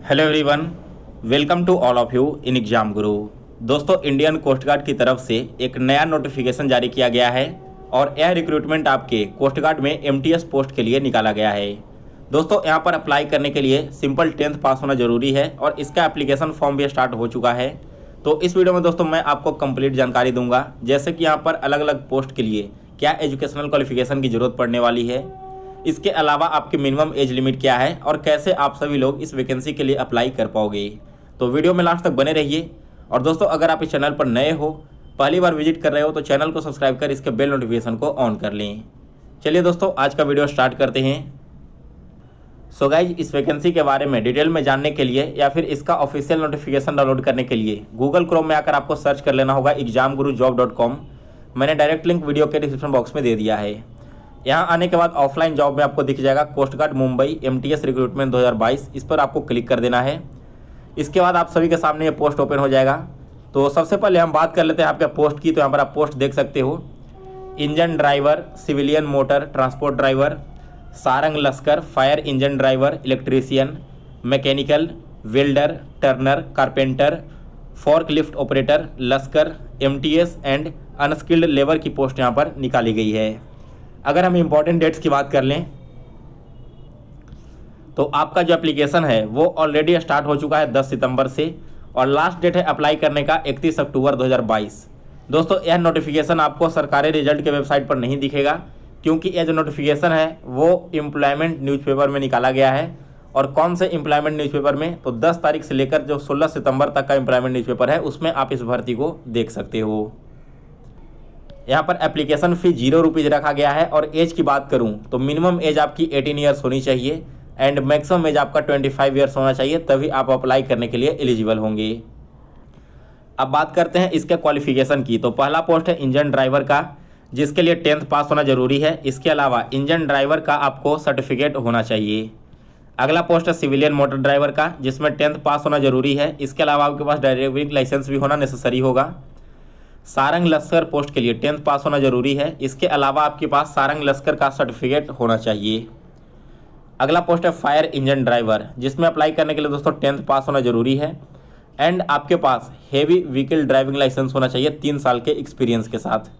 Hello everyone, welcome to all of you in exam guru. दोस्तों, Indian coast guard की तरफ से एक नया नोटिफिकेशन जारी किया गया है और यह रिक्रूटमेंट आपके कोस्ट गार्ड में एमटीएस पोस्ट के लिए निकाला गया है। दोस्तों, यहां पर अप्लाई करने के लिए सिंपल 10th पास होना जरूरी है और इसका एप्लीकेशन फॉर्म भी स्टार्ट हो चुका है। तो इस वीडियो में दोस्तों मैं आपको कंप्लीट जानकारी दूंगा, जैसे कि यहाँ पर अलग अलग पोस्ट के लिए क्या एजुकेशनल क्वालिफिकेशन की ज़रूरत पड़ने वाली है, इसके अलावा आपकी मिनिमम एज लिमिट क्या है और कैसे आप सभी लोग इस वैकेंसी के लिए अप्लाई कर पाओगे। तो वीडियो में लास्ट तक बने रहिए। और दोस्तों, अगर आप इस चैनल पर नए हो, पहली बार विजिट कर रहे हो, तो चैनल को सब्सक्राइब कर इसके बेल नोटिफिकेशन को ऑन कर लें। चलिए दोस्तों, आज का वीडियो स्टार्ट करते हैं। सो गाइज, इस वैकेंसी के बारे में डिटेल में जानने के लिए या फिर इसका ऑफिशियल नोटिफिकेशन डाउनलोड करने के लिए गूगल क्रोम में आकर आपको सर्च कर लेना होगा examgurujob.com। मैंने डायरेक्ट लिंक वीडियो के डिस्क्रिप्शन बॉक्स में दे दिया है। यहाँ आने के बाद ऑफलाइन जॉब में आपको दिख जाएगा coast guard Mumbai MTS recruitment 2022। इस पर आपको क्लिक कर देना है। इसके बाद आप सभी के सामने ये पोस्ट ओपन हो जाएगा। तो सबसे पहले हम बात कर लेते हैं आपके पोस्ट की। तो यहाँ पर आप पोस्ट देख सकते हो, engine driver, civilian motor transport driver, सारंग लश्कर, fire engine driver, electrician, mechanical, welder, turner, carpenter, fork lift operator, लश्कर, एमटीएस एंड अनस्किल्ड लेबर की पोस्ट यहाँ पर निकाली गई है। अगर हम इम्पॉर्टेंट डेट्स की बात कर लें तो आपका जो एप्लीकेशन है वो ऑलरेडी स्टार्ट हो चुका है 10 सितंबर से और लास्ट डेट है अप्लाई करने का 31 अक्टूबर 2022। दोस्तों, यह नोटिफिकेशन आपको सरकारी रिजल्ट के वेबसाइट पर नहीं दिखेगा, क्योंकि यह जो नोटिफिकेशन है वो एम्प्लॉयमेंट न्यूज़पेपर में निकाला गया है। और कौन से एम्प्लॉयमेंट न्यूज़पेपर में? तो 10 तारीख से लेकर जो 16 सितंबर तक का एम्प्लॉयमेंट न्यूज़पेपर है उसमें आप इस भर्ती को देख सकते हो। यहाँ पर एप्लीकेशन फ़ी 0 रुपीज़ रखा गया है। और एज की बात करूँ तो मिनिमम एज आपकी 18 ईयर्स होनी चाहिए एंड मैक्सिमम एज आपका 25 ईयर्स होना चाहिए, तभी आप अप्लाई करने के लिए एलिजिबल होंगे। अब बात करते हैं इसके क्वालिफिकेशन की। तो पहला पोस्ट है इंजन ड्राइवर का, जिसके लिए 10th पास होना जरूरी है। इसके अलावा इंजन ड्राइवर का आपको सर्टिफिकेट होना चाहिए। अगला पोस्ट है सिविलियन मोटर ड्राइवर का, जिसमें 10th पास होना जरूरी है। इसके अलावा आपके पास ड्राइविंग लाइसेंस भी होना नेसेसरी होगा। सारंग लश्कर पोस्ट के लिए 10th पास होना जरूरी है। इसके अलावा आपके पास सारंग लश्कर का सर्टिफिकेट होना चाहिए। अगला पोस्ट है फायर इंजन ड्राइवर, जिसमें अप्लाई करने के लिए दोस्तों 10th पास होना जरूरी है एंड आपके पास हेवी व्हीकल ड्राइविंग लाइसेंस होना चाहिए 3 साल के एक्सपीरियंस के साथ।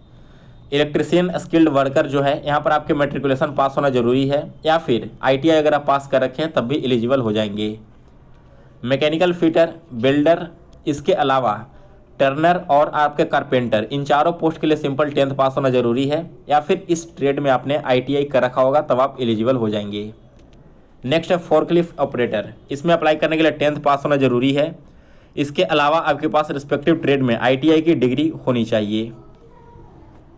इलेक्ट्रीशियन स्किल्ड वर्कर जो है, यहाँ पर आपके मेट्रिकुलेशन पास होना जरूरी है या फिर ITI अगर आप पास कर रखे हैं तब भी एलिजिबल हो जाएंगे। मैकेनिकल फिटर, बिल्डर, इसके अलावा टर्नर और आपके कारपेंटर, इन चारों पोस्ट के लिए सिंपल 10th पास होना जरूरी है या फिर इस ट्रेड में आपने ITI कर रखा होगा, तब आप एलिजिबल हो जाएंगे। नेक्स्ट है फोर्कलिफ्ट ऑपरेटर, इसमें अप्लाई करने के लिए 10th पास होना जरूरी है। इसके अलावा आपके पास रिस्पेक्टिव ट्रेड में ITI की डिग्री होनी चाहिए।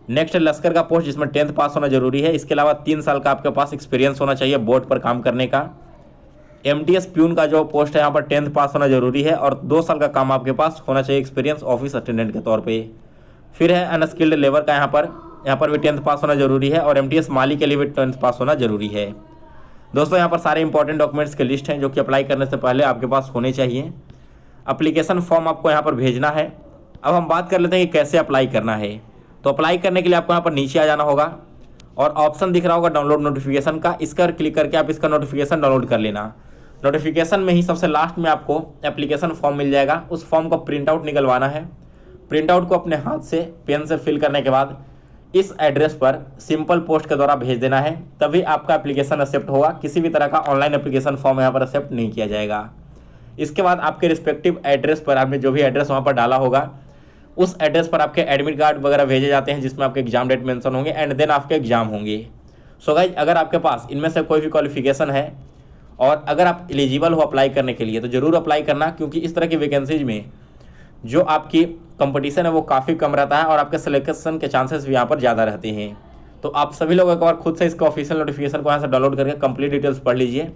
नेक्स्ट है लश्कर का पोस्ट, जिसमें 10th पास होना जरूरी है। इसके अलावा 3 साल का आपके पास एक्सपीरियंस होना चाहिए बोट पर काम करने का। MTS प्यून का जो पोस्ट है, यहाँ पर 10th पास होना जरूरी है और 2 साल का काम आपके पास होना चाहिए एक्सपीरियंस ऑफिस अटेंडेंट के तौर पे। फिर है अनस्किल्ड लेबर का, यहाँ पर भी 10th पास होना जरूरी है और MTS माली के लिए भी 10th पास होना जरूरी है। दोस्तों, यहाँ पर सारे इंपॉर्टेंट डॉक्यूमेंट्स की लिस्ट हैं जो कि अप्लाई करने से पहले आपके पास होने चाहिए। अप्लीकेशन फॉर्म आपको यहाँ पर भेजना है। अब हम बात कर लेते हैं कि कैसे अप्लाई करना है। तो अप्लाई करने के लिए आपको यहाँ पर नीचे आ जाना होगा और ऑप्शन दिख रहा होगा डाउनलोड नोटिफिकेशन का, इस पर क्लिक करके आप इसका नोटिफिकेशन डाउनलोड कर लेना। नोटिफिकेशन में ही सबसे लास्ट में आपको एप्लीकेशन फॉर्म मिल जाएगा। उस फॉर्म को प्रिंट आउट निकलवाना है। प्रिंट आउट को अपने हाथ से पेन से फिल करने के बाद इस एड्रेस पर सिंपल पोस्ट के द्वारा भेज देना है, तभी आपका एप्लीकेशन एक्सेप्ट होगा। किसी भी तरह का ऑनलाइन एप्लीकेशन फॉर्म यहाँ पर एक्सेप्ट नहीं किया जाएगा। इसके बाद आपके रिस्पेक्टिव एड्रेस पर आपने जो भी एड्रेस वहाँ पर डाला होगा, उस एड्रेस पर आपके एडमिट कार्ड वगैरह भेजे जाते हैं, जिसमें आपके एग्जाम डेट मेंशन होंगे एंड देन आपके एग्जाम होंगे। सो गाइज, अगर आपके पास इनमें से कोई भी क्वालिफिकेशन है और अगर आप एलिजिबल हो अप्लाई करने के लिए, तो ज़रूर अप्लाई करना, क्योंकि इस तरह की वैकेंसीज में जो आपकी कंपटीशन है वो काफ़ी कम रहता है और आपके सिलेक्शन के चांसेस भी यहाँ पर ज़्यादा रहते हैं। तो आप सभी लोग एक बार खुद से इसका ऑफिशियल नोटिफिकेशन को यहाँ से डाउनलोड करके कंप्लीट डिटेल्स पढ़ लीजिए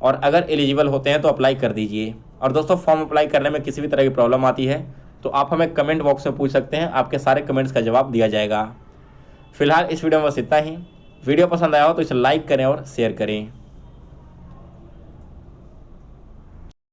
और अगर एलिजिबल होते हैं तो अप्लाई कर दीजिए। और दोस्तों, फॉर्म अप्लाई करने में किसी भी तरह की प्रॉब्लम आती है तो आप हमें कमेंट बॉक्स में पूछ सकते हैं, आपके सारे कमेंट्स का जवाब दिया जाएगा। फिलहाल इस वीडियो में बस इतना ही। वीडियो पसंद आया हो तो इसे लाइक करें और शेयर करें।